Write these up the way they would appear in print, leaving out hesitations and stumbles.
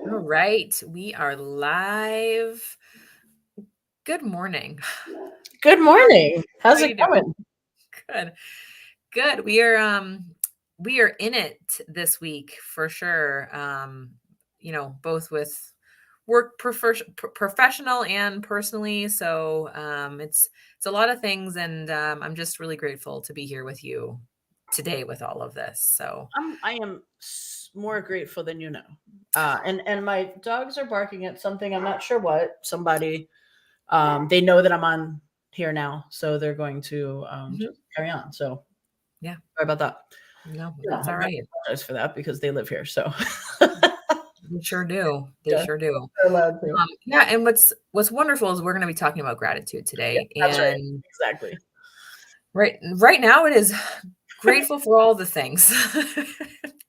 All right, we are live. Good morning. Good How are morning. how How's are it you doing? going? Good. Good. We are in it this week for sure. Both with work professional and personally. So it's a lot of things, and I'm just really grateful to be here with you today with all of this. So I am more grateful than you know. And my dogs are barking at something. I'm not sure what. Somebody. They know that I'm on here now, so they're going to mhm, just carry on. So yeah, sorry about that. no, Yeah, that's I'm all not right. apologize for that because they live here. So They sure do. They yeah, sure do. they're allowed to. Yeah, and what's wonderful is we're going to be talking about gratitude Yeah, today, that's right. and Exactly. right now it is grateful for all the things.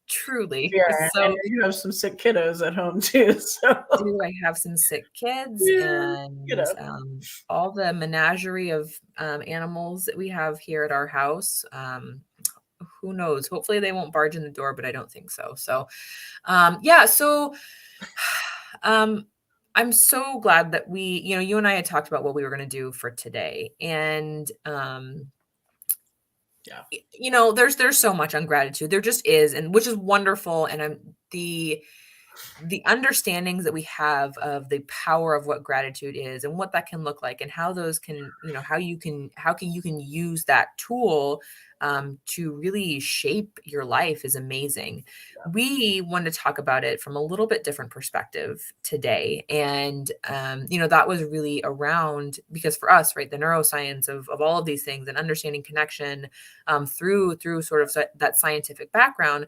Truly. Yeah, and So, you have some sick kiddos at home too. So do I have some sick kids yeah, you and know. all the menagerie of animals that we have here at our house. Who knows? Hopefully, they won't barge in the door, but I don't think so. So, yeah. So, um, I'm so glad that you and I had talked about what we were going to do for today, and Yeah. there's so much on gratitude. There just is, and which is wonderful. And the understandings that we have of the power of what gratitude is and what that can look like and how those can, how you can use that tool to really shape your life is amazing. We want to talk about it from a little bit different perspective today. And that was really around, because for us, right, the neuroscience of all of these things and understanding connection through sort of that scientific background.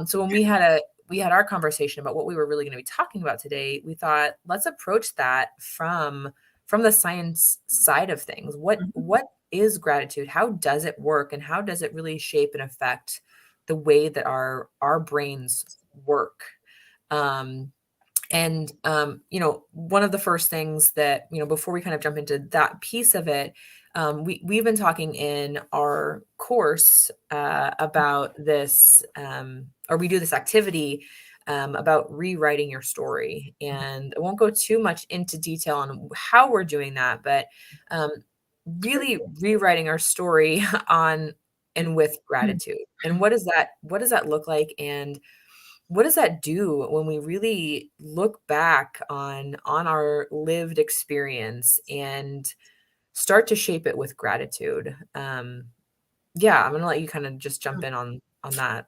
So when we had our conversation about what we were really going to be talking about today, we thought, let's approach that from the science side of things. What is gratitude? How does it work? And how does it really shape and affect the way that our brains work? Um, and one of the first things that, before we kind of jump into that piece of it, we've been talking in our course about this, or we do this activity about rewriting your story. And I won't go too much into detail on how we're doing that, but um, really rewriting our story on and with gratitude. And what does that look like? And what does that do when we really look back on our lived experience and start to shape it with gratitude? Yeah, I'm gonna let you kind of just jump in on that.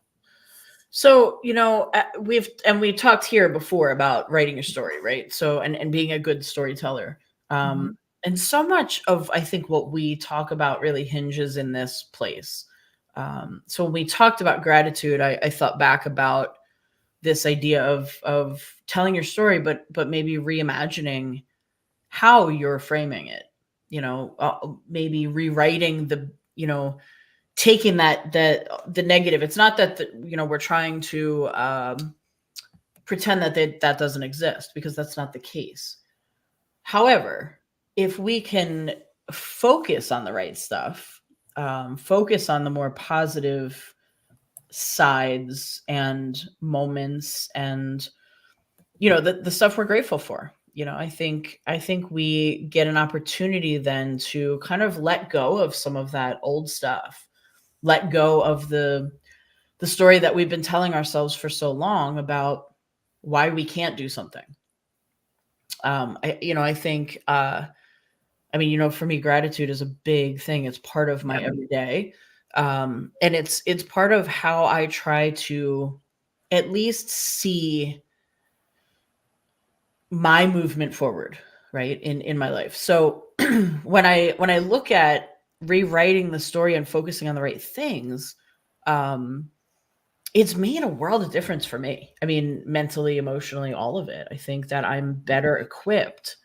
So, we talked here before about writing your story, right? So, and being a good storyteller. Um, Mhm. and so much of, I think, what we talk about really hinges in this place. So when we talked about gratitude, I thought back about this idea of telling your story, but maybe reimagining how you're framing it. Maybe rewriting taking that the negative. It's not that we're trying to pretend that doesn't exist, because that's not the case. However, if we can focus on the right stuff, focus on the more positive sides and moments, and the stuff we're grateful for, I think we get an opportunity then to kind of let go of some of that old stuff, let go of the story that we've been telling ourselves for so long about why we can't do something. I think, for me, gratitude is a big thing. It's part of my Yep. everyday. And it's part of how I try to at least see my movement forward, right, in my life. So when I look at rewriting the story and focusing on the right things, um, it's made a world of difference for me. I mean, mentally, emotionally, all of it. I think that I'm better equipped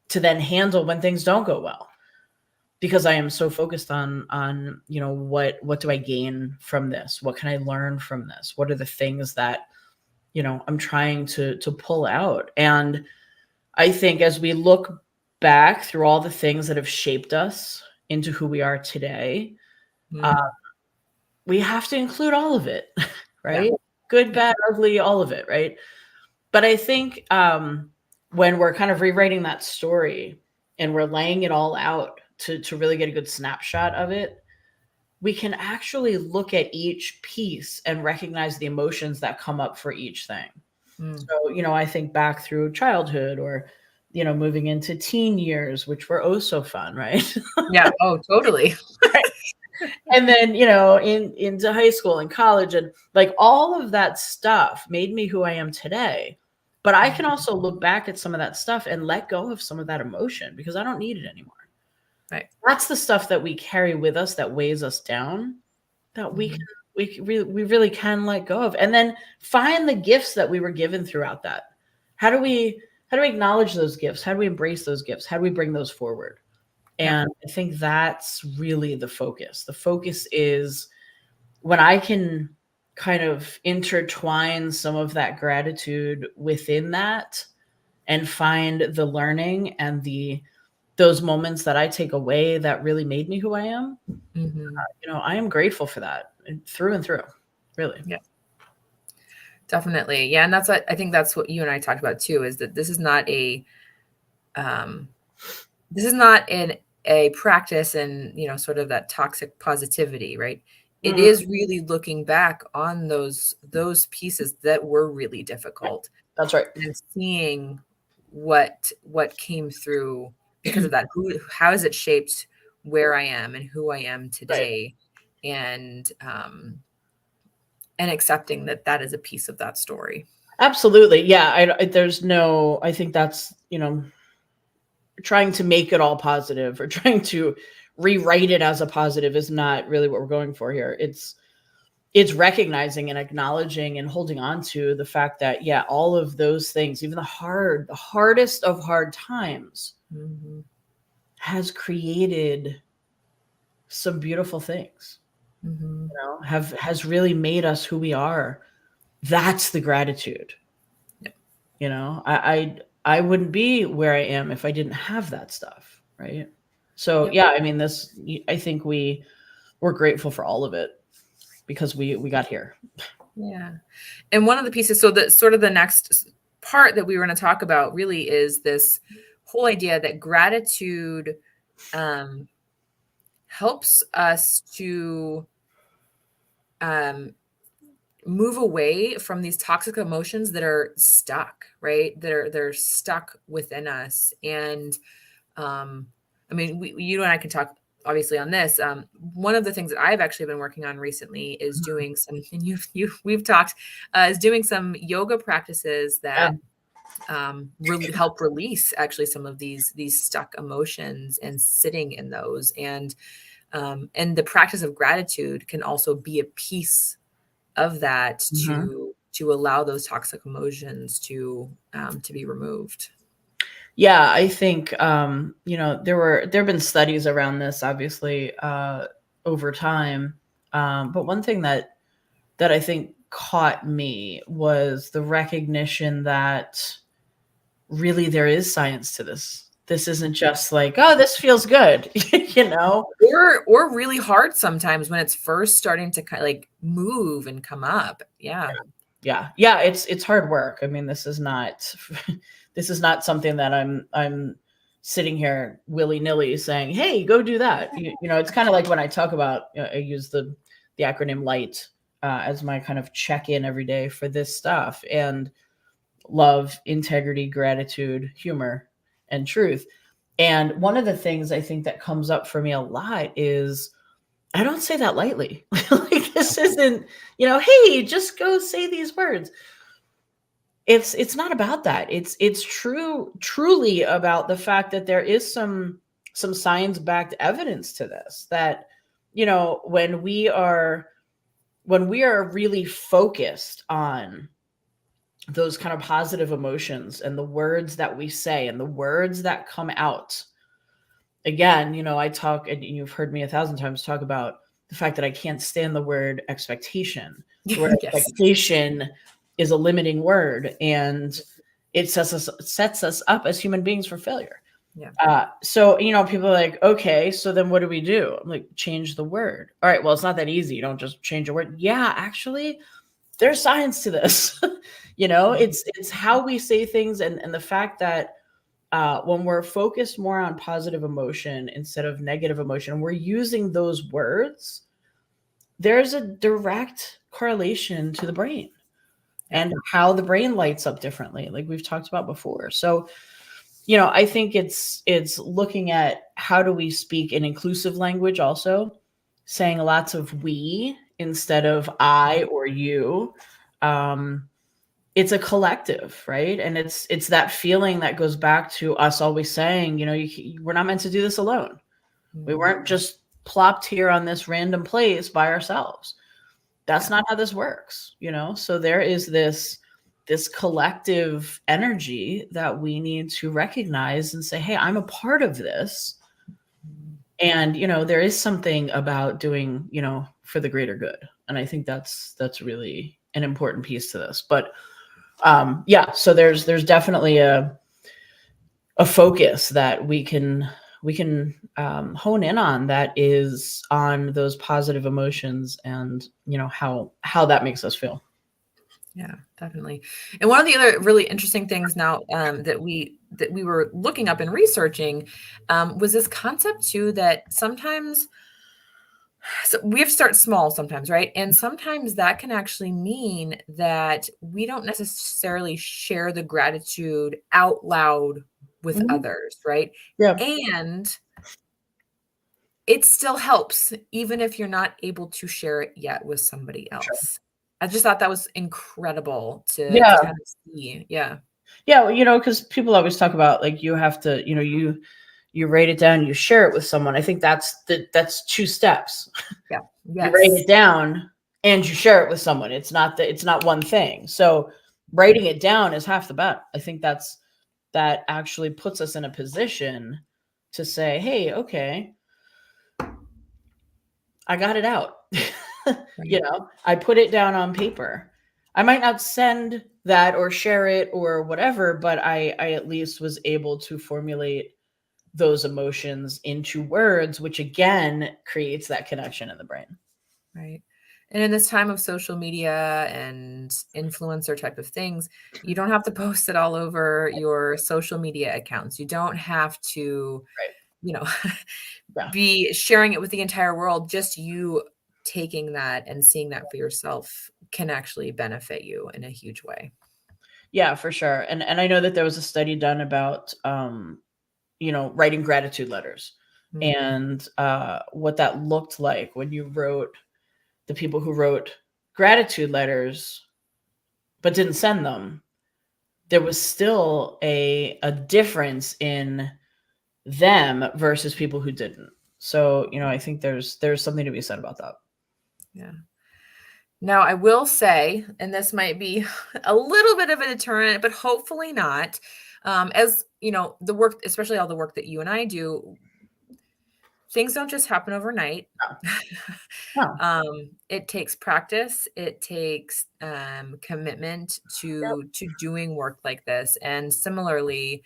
to then handle when things don't go well, because I am so focused on what do I gain from this? What can I learn from this? What are the things that I'm trying to pull out? And I think as we look back through all the things that have shaped us into who we are today, uh, Mm, we have to include all of it, yeah. right? Good, Yep. bad, ugly, all of it, right? But I think when we're kind of rewriting that story and we're laying it all out to really get a good snapshot of it, we can actually look at each piece and recognize the emotions that come up for each thing. Mm. So, I think back through childhood or, moving into teen years, which were oh so fun, right? Yeah. Oh, totally. And then, into high school and college, and like all of that stuff made me who I am today. But I can also look back at some of that stuff and let go of some of that emotion because I don't need it anymore. Right. That's the stuff that we carry with us that weighs us down, that we really can let go of, and then find the gifts that we were given throughout that. How do we acknowledge those gifts? How do we embrace those gifts? How do we bring those forward? And I think that's really the focus. The focus is when I can kind of intertwine some of that gratitude within that and find the learning and those moments that I take away that really made me who I am. I am grateful for that through and through, really. Yeah. Definitely. Yeah. And I think that's what you and I talked about too, is that this is not a practice and, sort of that toxic positivity, right? It is really looking back on those pieces that were really difficult. That's right. And seeing what came through because of that. How has it shaped where I am and who I am today? Right. And accepting that is a piece of that story. Absolutely. Yeah. I think that's, trying to make it all positive or trying to rewrite it as a positive is not really what we're going for here. It's recognizing and acknowledging and holding on to the fact that, yeah, all of those things, even the hardest of hard times has created some beautiful things, has really made us who we are. That's the gratitude. Yeah. I wouldn't be where I am if I didn't have that stuff. Right. So, yeah, I mean, I think we're grateful for all of it because we got here. Yeah. And one of the pieces, so that sort of the next part that we were going to talk about really is this whole idea that gratitude helps us to move away from these toxic emotions that are stuck, right? They're stuck within us. And I mean, you and I can talk obviously on this. One of the things that I've actually been working on recently is doing some, and we've talked, is doing some yoga practices that really help release actually some of these stuck emotions and sitting in those. And the practice of gratitude can also be a piece of that to allow those toxic emotions to be removed. Yeah, I think there have been studies around this, obviously, over time. But one thing that I think caught me was the recognition that really there is science to this. This isn't just like, oh, this feels good, or really hard sometimes when it's first starting to kind of like move and come up. Yeah. It's hard work. I mean, this is not something that I'm sitting here willy-nilly saying, hey, go do that. It's kind of like when I talk about, I use the acronym LIGHT as my kind of check-in every day for this stuff, and love, integrity, gratitude, humor, and truth. And one of the things I think that comes up for me a lot is I don't say that lightly. Like, this isn't, hey, just go say these words. It's not about that. It's truly about the fact that there is some science-backed evidence to this, that, when we are really focused on those kind of positive emotions and the words that we say and the words that come out. Again, I talk, and you've heard me 1,000 times talk about the fact that I can't stand the word expectation. The word expectation is a limiting word, and it sets us up as human beings for failure. Yeah. So, people are like, okay, so then what do we do? I'm like, change the word. All right, well, it's not that easy. You don't just change a word. Yeah, actually, there's science to this. You know, Mhm. it's how we say things, and the fact that when we're focused more on positive emotion instead of negative emotion, we're using those words, there's a direct correlation to the brain Yeah. and how the brain lights up differently, like we've talked about before. So, you know, I think it's looking at how do we speak in inclusive language also, saying lots of we instead of I or you. Um, it's a collective, right? And it's that feeling that goes back to us always saying, you know, we're not meant to do this alone. We weren't Mm. just plopped here on this random place by ourselves. That's Yeah. not how this works, you know? So there is this collective energy that we need to recognize and say, hey, I'm a part of this. Mm. And, you know, there is something about doing, you know, for the greater good. And I think that's really an important piece to this. But yeah, so there's definitely a focus that we can hone in on, that is on those positive emotions, and you know how that makes us feel. Yeah, definitely. And one of the other really interesting things now that we were looking up and researching was this concept too that sometimes so we have to start small sometimes, right? And sometimes that can actually mean that we don't necessarily share the gratitude out loud with Mhm. others, right? Yeah, And it still helps even if you're not able to share it yet with somebody sure. else. I just thought that was incredible to Yeah, kind of see. Yeah. yeah. Well, you know, because people always talk about like you have to, you know, you write it down, you share it with someone. I think that's two steps. Yeah. You write Yes. it down and you share it with someone. It's not one thing. So writing it down is half the battle. I think that actually puts us in a position to say, hey, okay, I got it out. You Right. know, I put it down on paper. I might not send that or share it or whatever, but I at least was able to formulate those emotions into words, which again creates that connection in the brain. Right. And in this time of social media and influencer type of things, you don't have to post it all over your social media accounts. You don't have to, Right. you know, Yeah. be sharing it with the entire world. Just you taking that and seeing that for yourself can actually benefit you in a huge way. Yeah, for sure. And I know that there was a study done about you know, writing gratitude letters, Mm. and what that looked like when you wrote, the people who wrote gratitude letters but didn't send them, there was still a difference in them versus people who didn't. So, you know, I think there's something to be said about that. Yeah. Now, I will say, and this might be a little bit of a deterrent, but hopefully not. As you know, the work, especially all the work that you and I do, things don't just happen overnight. No. It takes practice. It takes commitment Yep. to doing work like this, and similarly,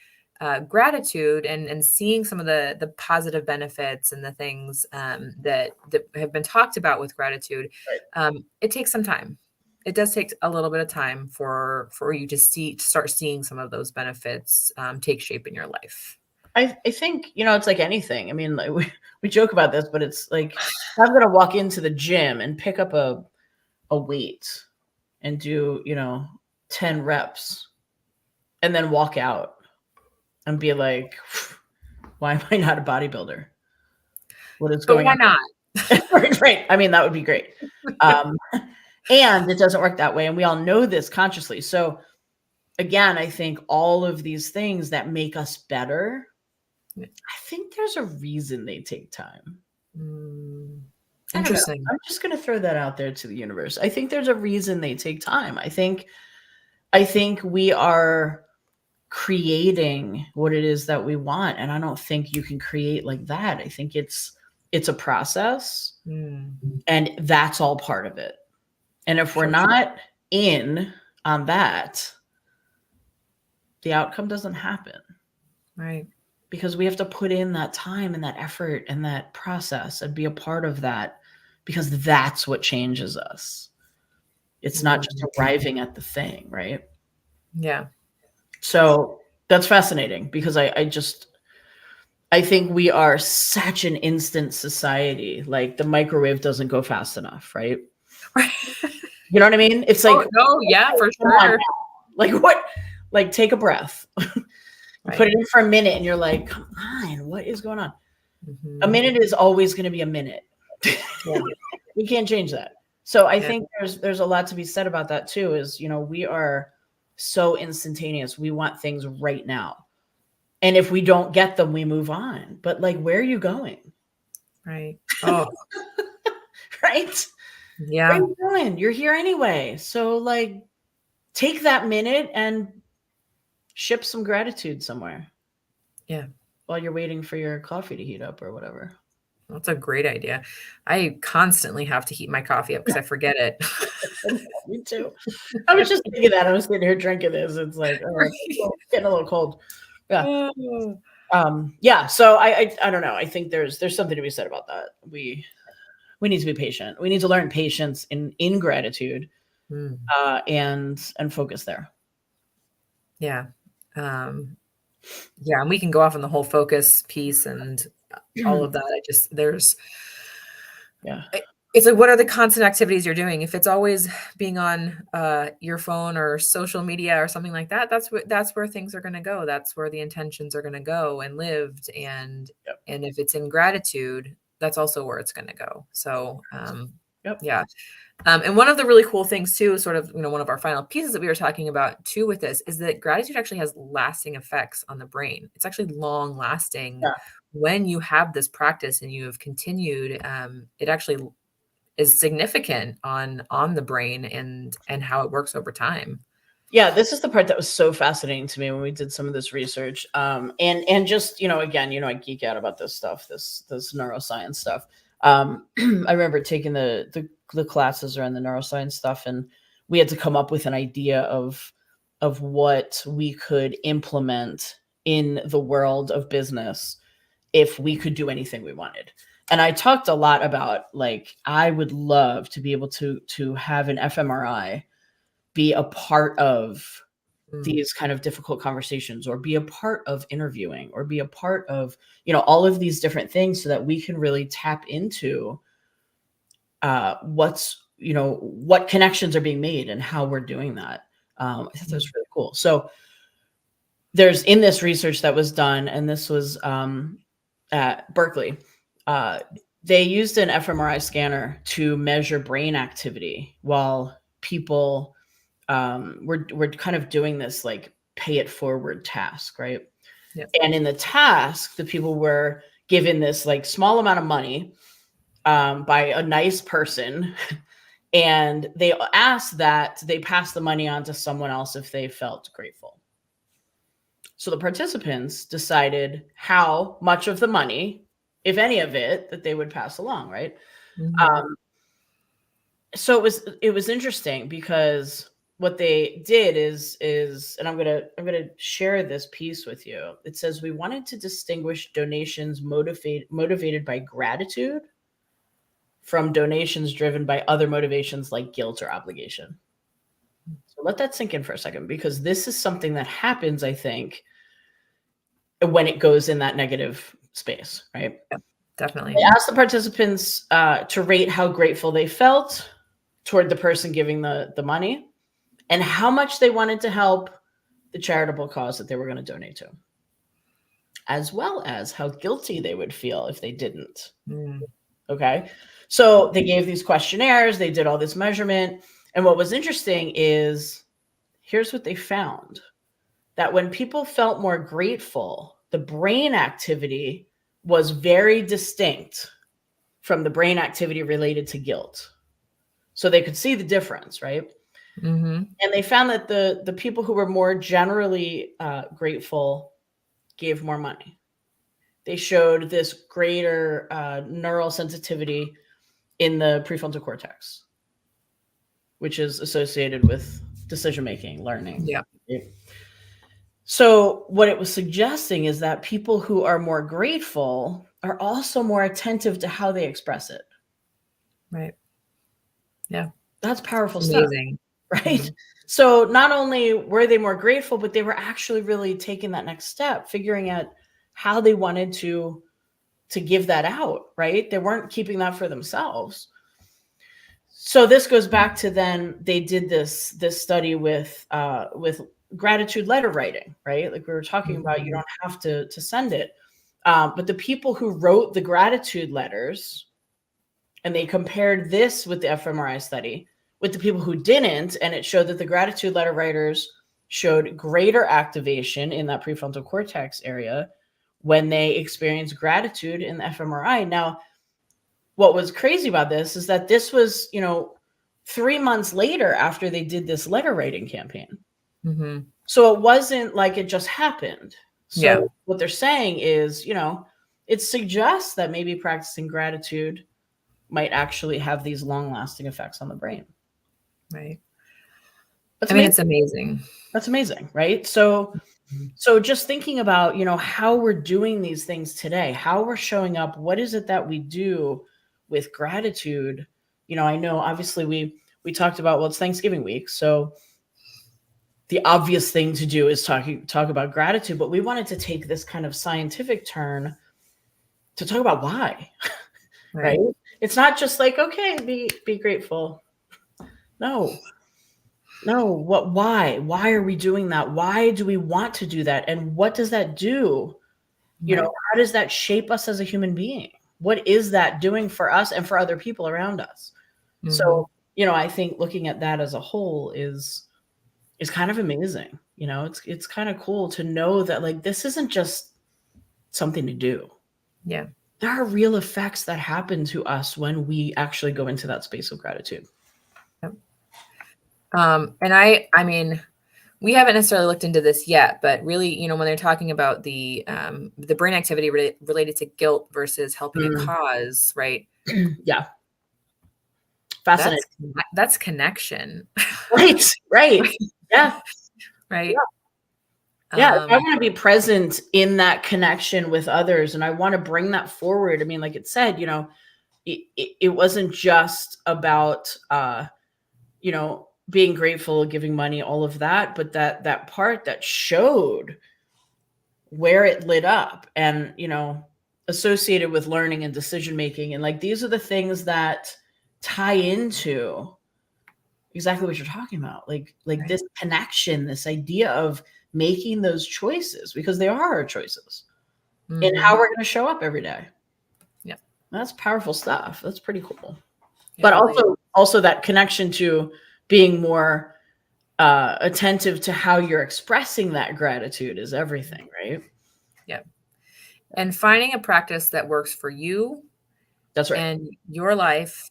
gratitude and seeing some of the positive benefits and the things that have been talked about with gratitude. Right. It takes some time. It does take a little bit of time for you to start seeing some of those benefits take shape in your life. I think, you know, it's like anything. I mean, like we joke about this, but it's like I'm gonna walk into the gym and pick up a weight and do, you know, 10 reps and then walk out and be like, why am I not a bodybuilder? What is But going why on? not? Right, right. I mean, that would be great. Um, and it doesn't work that way. And we all know this consciously. So again, I think all of these things that make us better, I think there's a reason they take time. Mm, I don't know. interesting. I'm just going to throw that out there to the universe. I think there's a reason they take time. I think we are creating what it is that we want, and I don't think you can create like that. I think it's a process, Mm, and that's all part of it. And if we're for sure. not in on that, the outcome doesn't happen, Right. because we have to put in that time and that effort and that process and be a part of that, because that's what changes us. It's not just Mm, arriving at the thing, right? Yeah. So that's fascinating because I think we are such an instant society. Like the microwave doesn't go fast enough, right? Right. You know what I mean? It's like, Oh, no, yeah, for come on sure. now. Like what? Like take a breath. You put Right. it in for a minute and you're like, come on, what is going on? A Mhm. minute is always going to be a minute. Yeah. We can't change that. So I Yeah. think there's a lot to be said about that too, is, you know, we are so instantaneous. We want things right now. And if we don't get them, we move on. But like, where are you going? Right. Oh, Right? Where are yeah. you going? You're here anyway. So like take that minute and ship some gratitude somewhere Yeah. while you're waiting for your coffee to heat up or whatever. That's a great idea. I constantly have to heat my coffee up because I forget it. Me too. I was just thinking that. I was sitting here drinking this. It's like, oh, it's getting a little cold. Yeah. Oh. Yeah. So I don't know. I think there's something to be said about that. We need to be patient. We need to learn patience in gratitude, Mm, and focus there. yeah. Yeah, and we can go off on the whole focus piece and all of that. I just there's Yeah. it's like, what are the constant activities you're doing? If it's always being on your phone or social media or something like that, that's where things are going to go. That's where the intentions are going to go and lived. Yep. And if it's in gratitude, that's also where it's going to go. So Yep. yeah. And one of the really cool things too, sort of, one of our final pieces that we were talking about too with this is that gratitude actually has lasting effects on the brain. It's actually long lasting. Yeah. When you have this practice and you have continued, it actually is significant on the brain and how it works over time. Yeah, this is the part that was so fascinating to me when we did some of this research. And just, again, I geek out about this stuff, this neuroscience stuff. I remember taking the classes around the neuroscience stuff, and we had to come up with an idea of what we could implement in the world of business if we could do anything we wanted. And I talked a lot about, like, I would love to be able to have an fMRI be a part of Mm, these kind of difficult conversations, or be a part of interviewing, or be a part of, all of these different things, so that we can really tap into what connections are being made and how we're doing that. I thought that was really cool. So there's, in this research that was done, and this was at Berkeley, they used an fMRI scanner to measure brain activity while people we're kind of doing this like pay it forward task, right? yep. And in the task, the people were given this like small amount of money by a nice person, and they asked that they pass the money on to someone else if they felt grateful. So the participants decided how much of the money, if any of it, that they would pass along, right? Mhm. So it was interesting, because what they did is and I'm gonna share this piece with you. It says, we wanted to distinguish donations motivated by gratitude from donations driven by other motivations like guilt or obligation. So let that sink in for a second, because this is something that happens, I think, when it goes in that negative space, right? Definitely. They asked the participants to rate how grateful they felt toward the person giving the money, and how much they wanted to help the charitable cause that they were going to donate to, as well as how guilty they would feel if they didn't. Mm, Okay. So they gave these questionnaires, they did all this measurement. And what was interesting is, here's what they found: that when people felt more grateful, the brain activity was very distinct from the brain activity related to guilt. So they could see the difference, right? mhm. And they found that the people who were more generally grateful gave more money. They showed this greater neural sensitivity in the prefrontal cortex, which is associated with decision making, learning. Yeah. So what it was suggesting is that people who are more grateful are also more attentive to how they express it. Right. Yeah. That's It's powerful stuff. amazing. right? Mhm. So not only were they more grateful, but they were actually really taking that next step, figuring out how they wanted to give that out, right? They weren't keeping that for themselves. So this goes back to then they did this study with gratitude letter writing, right? Like we were talking about, you Mhm. don't have to send it. But the people who wrote the gratitude letters, and they compared this with the fMRI study with the people who didn't, and it showed that the gratitude letter writers showed greater activation in that prefrontal cortex area when they experienced gratitude in the fMRI. Now, what was crazy about this is that this was, 3 months later after they did this letter writing campaign. Mhm. So it wasn't like it just happened. Yeah. So what they're saying is, it suggests that maybe practicing gratitude might actually have these long lasting effects on the brain. Right. That's I mean, amazing. it's amazing. That's amazing, right? So Mhm. so just thinking about, how we're doing these things today, how we're showing up, what is it that we do with gratitude? I know obviously we talked about, well, it's Thanksgiving week, so the obvious thing to do is talk about gratitude, but we wanted to take this kind of scientific turn to talk about why, right? Right. It's not just like, okay, be grateful. No, no, why are we doing that? Why do we want to do that? And what does that do? Right. How does that shape us as a human being? What is that doing for us and for other people around us? Mhm. So, I think looking at that as a whole is kind of amazing. It's kind of cool to know that, like, this isn't just something to do. Yeah. There are real effects that happen to us when we actually go into that space of gratitude. Yep. And I mean, we haven't necessarily looked into this yet, but really, when they're talking about the brain activity related to guilt versus helping a Mm. cause, right? Yeah, fascinating. That's connection. Right, right. Yeah, Right? yeah. Yeah, if I Um, wanna be present in that connection with others, and I wanna bring that forward, I mean, like it said, it wasn't just about, being grateful, giving money, all of that, but that part that showed where it lit up and, associated with learning and decision making, and, like, these are the things that tie into exactly what you're talking about, like right. this connection, this idea of making those choices, because they are our choices in how Mhm. we're going to show up every day. Yep. That's powerful stuff. That's pretty cool. It But really is. also that connection to being more attentive to how you're expressing that gratitude is everything, right? Yep. And finding a practice that works for you That's right. and your life,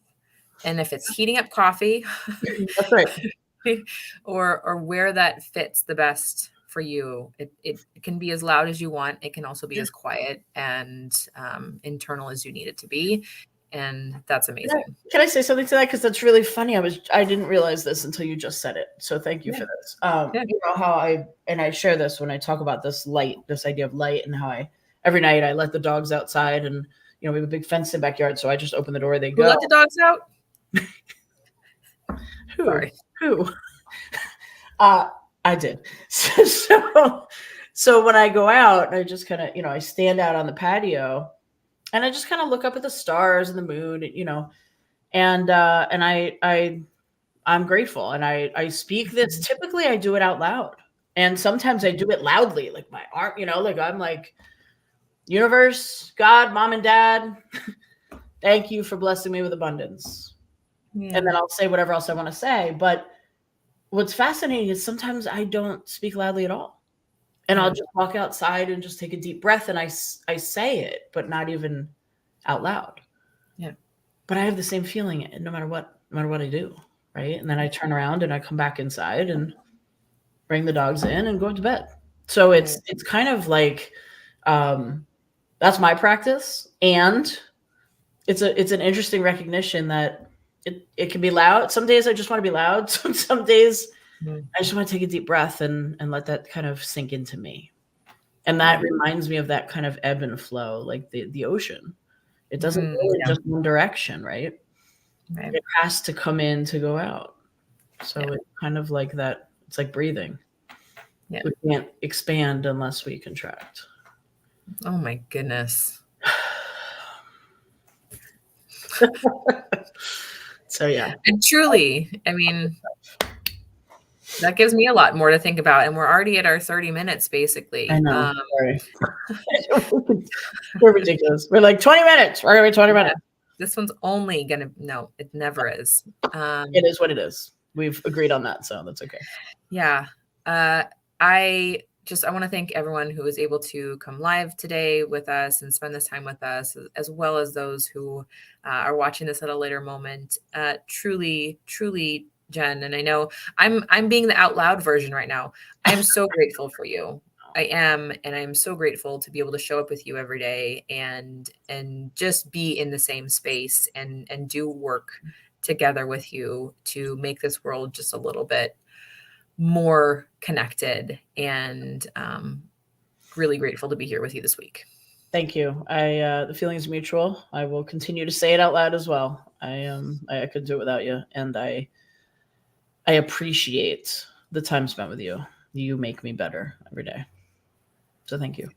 and if it's heating up coffee That's right. or where that fits the best for you. It can be as loud as you want. It can also be Yeah. as quiet and internal as you need it to be. And that's Yeah. amazing. Can I say something to that? Because that's really funny. I didn't realize this until you just said it. So thank you Yeah. for this. Yeah. How I share this when I talk about this idea of light, and how I every night I let the dogs outside, and we have a big fenced in backyard, so I just open the door, they Who go. let the dogs out? Who? Sorry. Who? Uh I did. So when I go out, I just kind of, I stand out on the patio, and I just kind of look up at the stars and the moon, and I'm grateful, and I speak this. Mhm. Typically, I do it out loud, and sometimes I do it loudly, like my arm, like I'm like, universe, God, mom and dad, thank you for blessing me with abundance, and Yeah. then I'll say whatever else I want to say. But what's fascinating is sometimes I don't speak loudly at all, and I'll Yeah. just walk outside and just take a deep breath, and I say it, but not even out loud. Yeah. But I have the same feeling no matter what I do, right? And then I turn around and I come back inside and bring the dogs in and go to bed. So Right. it's kind of like, um, that's my practice, and it's an interesting recognition that it can be loud. Some days I just want to be loud. Some days Mm. I just want to take a deep breath and let that kind of sink into me. And that Yeah. reminds me of that kind of ebb and flow, like the ocean. It doesn't Mhm. go in Yeah. just one direction, right? Right. It has to come in to go out. So Yeah. it's kind of like that. It's like breathing. Yeah. We can't expand unless we contract. Oh my goodness. So yeah. And truly, I mean, that gives me a lot more to think about. And we're already at our 30 minutes, basically. I know. Sorry. We're ridiculous. We're like 20 minutes. We're going to be 20 minutes. This one's only going to, no, it never is. It is what it is. We've agreed on that. So that's okay. Yeah. I want to thank everyone who was able to come live today with us and spend this time with us, as well as those who are watching this at a later moment. Truly, truly, Jen, and I know I'm being the out loud version right now. I am so grateful for you. I am, and I'm so grateful to be able to show up with you every day and just be in the same space and do work together with you to make this world just a little bit more connected, and really grateful to be here with you this week. Thank you. The feeling is mutual. I will continue to say it out loud as well. I couldn't do it without you, and I appreciate the time spent with you. You make me better every day. So thank you.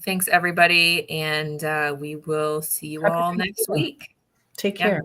Thanks everybody, and we will see you all next week. Take care.